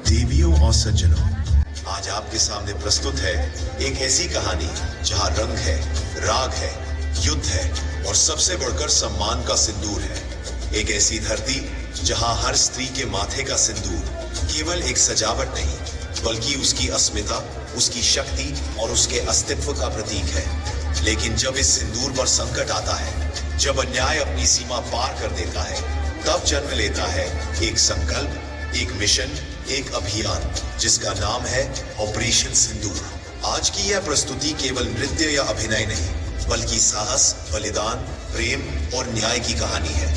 देवियों और सज्जनों, आज आपके सामने प्रस्तुत है एक ऐसी कहानी जहां रंग है, राग है, युद्ध है और सबसे बढ़कर सम्मान का सिंदूर है। एक ऐसी धरती जहां हर स्त्री के माथे का सिंदूर केवल एक सजावट नहीं, बल्कि उसकी अस्मिता, उसकी शक्ति और उसके अस्तित्व का प्रतीक है। लेकिन जब इस सिंदूर पर संकट आता है, जब अन्याय अपनी सीमा पार कर देता है, तब जन्म लेता है एक संकल्प, एक मिशन, एक अभियान जिसका नाम है ऑपरेशन सिंदूर। आज की यह प्रस्तुति केवल नृत्य या अभिनय नहीं, बल्कि साहस, बलिदान, प्रेम और न्याय की कहानी है।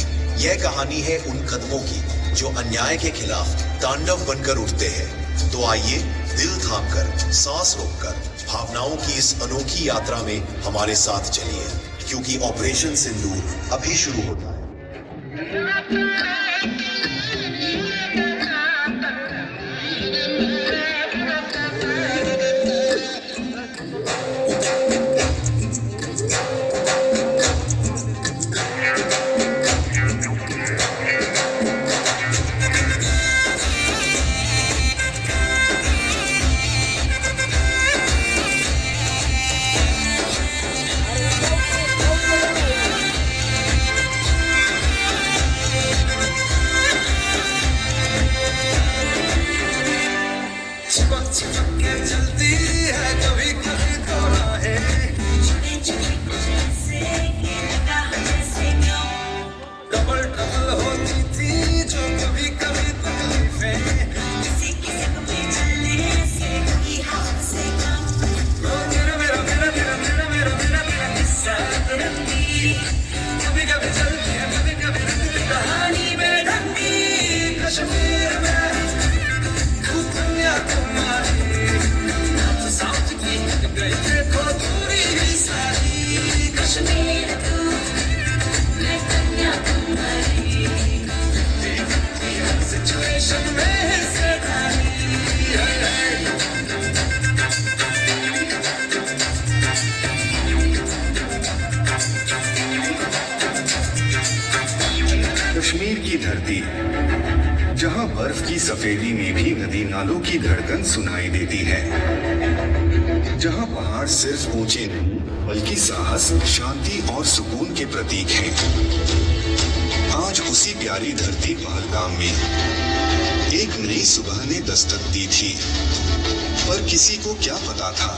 यह कहानी है उन कदमों की जो अन्याय के खिलाफ तांडव बनकर उठते हैं। तो आइए दिल थामकर, सांस रोककर, भावनाओं की इस अनोखी यात्रा में हमारे साथ चलिए, क्योंकि ऑपरेशन सिंदूर अभी शुरू होता है। कश्मीर की धरती, जहां बर्फ की सफेदी में भी नदी नालों की धड़कन सुनाई देती है, जहां पहाड़ सिर्फ ऊंचे नहीं बल्कि साहस, शांति और सुकून के प्रतीक हैं। आज उसी प्यारी धरती पहलगाम में एक नई सुबह ने दस्तक दी थी, पर किसी को क्या पता था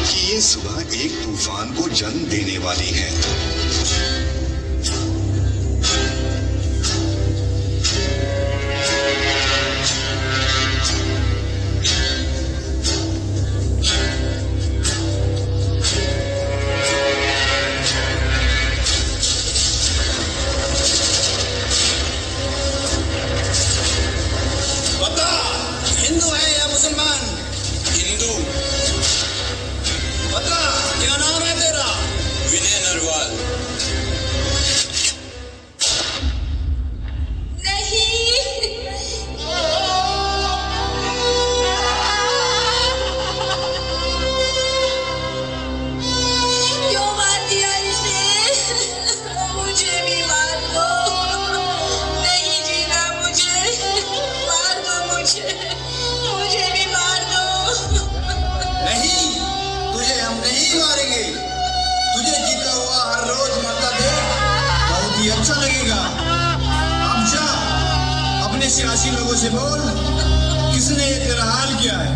कि ये सुबह एक तूफान को जन्म देने वाली है। अच्छा लगेगा। अब जा अपने सियासी लोगों से बोल, किसने ये तेरा हाल किया है।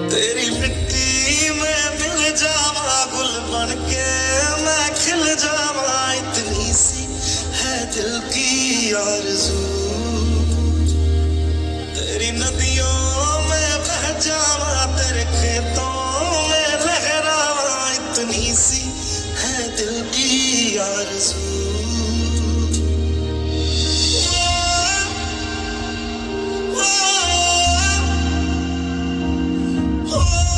तेरी मिट्टी में मिल जावा, गुल बनके मैं खिल जावा, इतनी सी है दिल की आरज़ू। तेरी नदियों में बह जावा, तेरे खेतों में लहरावा, इतनी सी है दिल की आरज़ू। Oh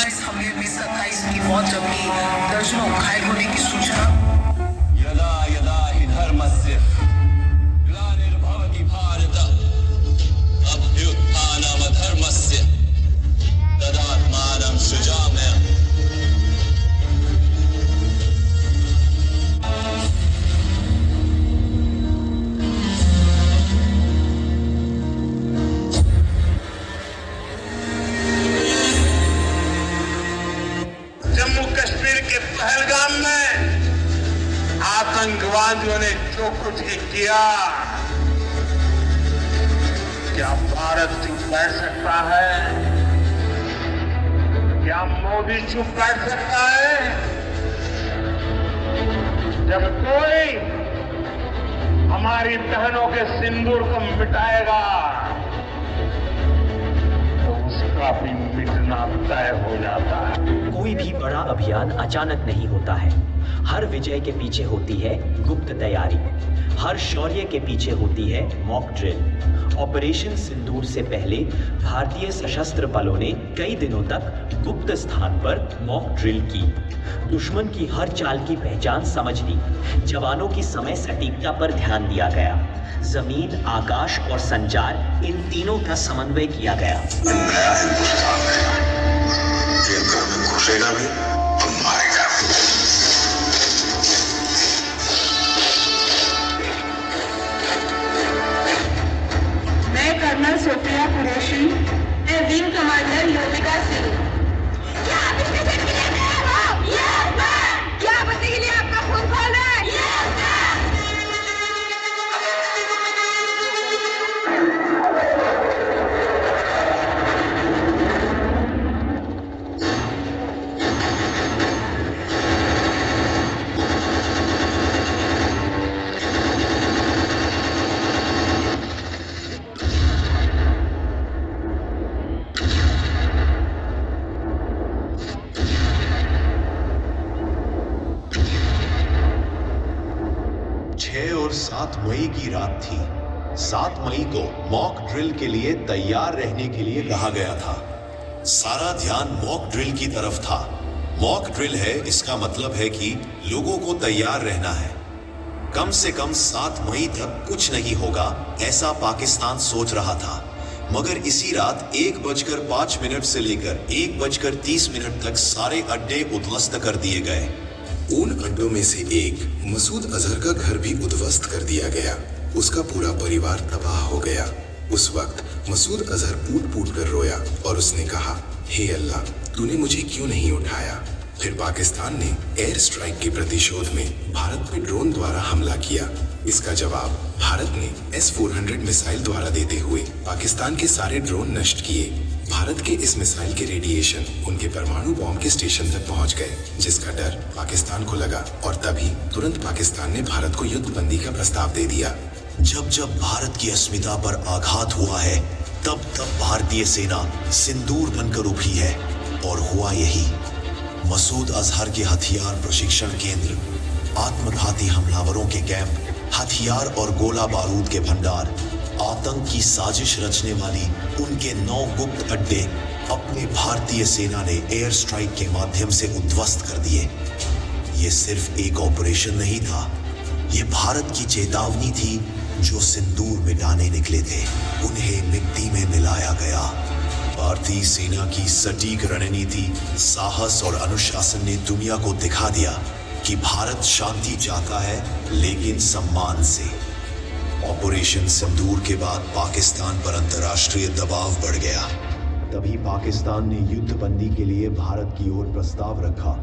इस हमले में 27 की मौत जबकि दर्जनों घायल होने की सूचना। यदा यदा हि धर्मस्य ग्लानिर्भवति भारत अभ्युत्थानमधर्मस्य तदात्मानं सृजाम्यहम्। जम्मू कश्मीर के पहलगाम में आतंकवादियों ने जो कुछ ही किया, क्या भारत चुप बैठ सकता है? क्या मोदी चुप बैठ सकता है? जब कोई हमारी बहनों के सिंदूर को मिटाएगा तो उसका भी मिटना तय हो जाता है। कोई भी बड़ा अभियान अचानक नहीं होता है। हर विजय के पीछे होती है गुप्त तैयारी, हर शौर्य के पीछे होती है मॉक ड्रिल। ऑपरेशन सिंदूर से पहले भारतीय सशस्त्र बलों ने कई दिनों तक गुप्त स्थान पर मॉक ड्रिल की, दुश्मन की हर चाल की पहचान समझ ली, जवानों की समय सटीकता पर ध्यान दिया गया, जमीन, आकाश और संचार इन तीनों का समन्वय किया गया। नया हिंदुस्तान है, ये घर में घुसेगा भी और मारेगा भी। मैं कर्नल सोफिया कुरैशी, मैं विंग कमांडर योगिका सिंह। क्या आप इसके साथ के लिए तैयार हो? Yes ma'am. क्या बदले के लिए आपका खून खोलना है? Yes ma'am. और 7 मई की रात थी। 7 मई को मॉक ड्रिल के लिए तैयार रहने के लिए कहा गया था। सारा ध्यान मॉक ड्रिल की तरफ था। मॉक ड्रिल है, इसका मतलब है कि लोगों को तैयार रहना है। कम से कम 7 मई तक कुछ नहीं होगा, ऐसा पाकिस्तान सोच रहा था। मगर इसी रात 1:05 से लेकर 1:30 तक सारे अड्डे उद्ध्वस्त कर दिए गए। उन अड्डों में से एक मसूद अजहर का घर भी उद्ध्वस्त कर दिया गया। उसका पूरा परिवार तबाह हो गया। उस वक्त मसूद अजहर फूट फूट कर रोया और उसने कहा, हे अल्लाह, तूने मुझे क्यों नहीं उठाया? फिर पाकिस्तान ने एयर स्ट्राइक के प्रतिशोध में भारत पे ड्रोन द्वारा हमला किया। इसका जवाब भारत ने S-400 मिसाइल द्वारा देते हुए पाकिस्तान के सारे ड्रोन नष्ट किए। भारत के इस मिसाइल के रेडिएशन उनके परमाणु बॉम्ब के स्टेशन तक पहुंच गए, जिसका डर पाकिस्तान को लगा और तभी तुरंत पाकिस्तान ने भारत को युद्ध बंदी का प्रस्ताव दे दिया। जब जब भारत की अस्मिता पर आघात हुआ है, तब तब भारतीय सेना सिंदूर बनकर उठी है। और हुआ यही। मसूद अजहर के हथियार प्रशिक्षण केंद्र, आत्मघाती हमलावरों के कैंप, हथियार और गोला बारूद के भंडार, आतंक की साजिश रचने वाली उनके 9 गुप्त अड्डे अपने भारतीय सेना ने एयर स्ट्राइक के माध्यम से उद्ध्वस्त कर दिए। ये सिर्फ एक ऑपरेशन नहीं था, ये भारत की चेतावनी थी जो सिंदूर मिटाने निकले थे। उन्हें मिट्टी में मिलाया गया। भारतीय सेना की सटीक रणनीति, साहस और अनुशासन ने दुनिया को दिखा दिया कि भारत शांति चाहता है, लेकिन सम्मान से। ऑपरेशन सिंदूर के बाद पाकिस्तान पर अंतर्राष्ट्रीय दबाव बढ़ गया। तभी पाकिस्तान ने युद्ध बंदी के लिए भारत की ओर प्रस्ताव रखा।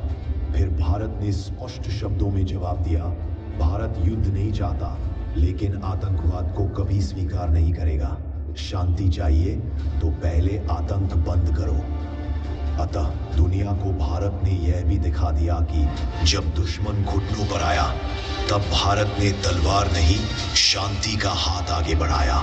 फिर भारत ने स्पष्ट शब्दों में जवाब दिया, भारत युद्ध नहीं चाहता, लेकिन आतंकवाद को कभी स्वीकार नहीं करेगा। शांति चाहिए तो पहले आतंक बंद करो। अतः दुनिया को भारत ने यह भी दिखा दिया कि जब दुश्मन घुटनों पर आया, तब भारत ने तलवार नहीं, शांति का हाथ आगे बढ़ाया।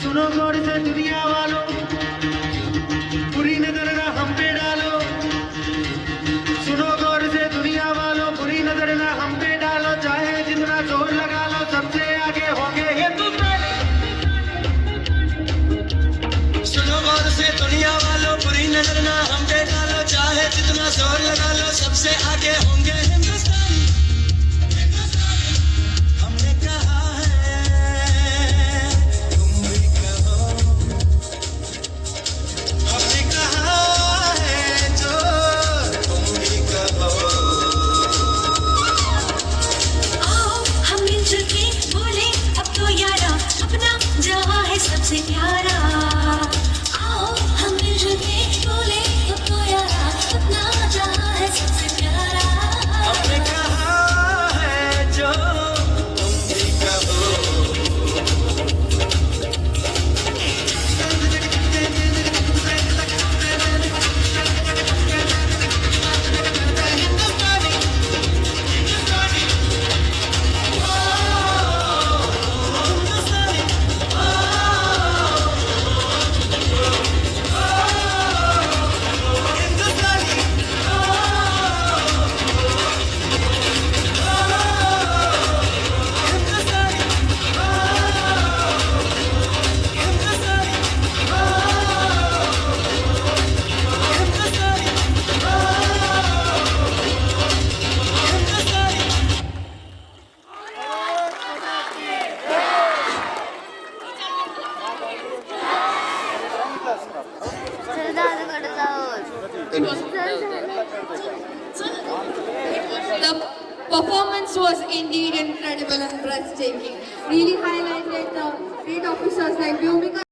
सुनो गौर से दुनिया वालों, बुरी नजर ना हम पे performance was indeed incredible and breathtaking. Really highlighted the great officers like Vyomika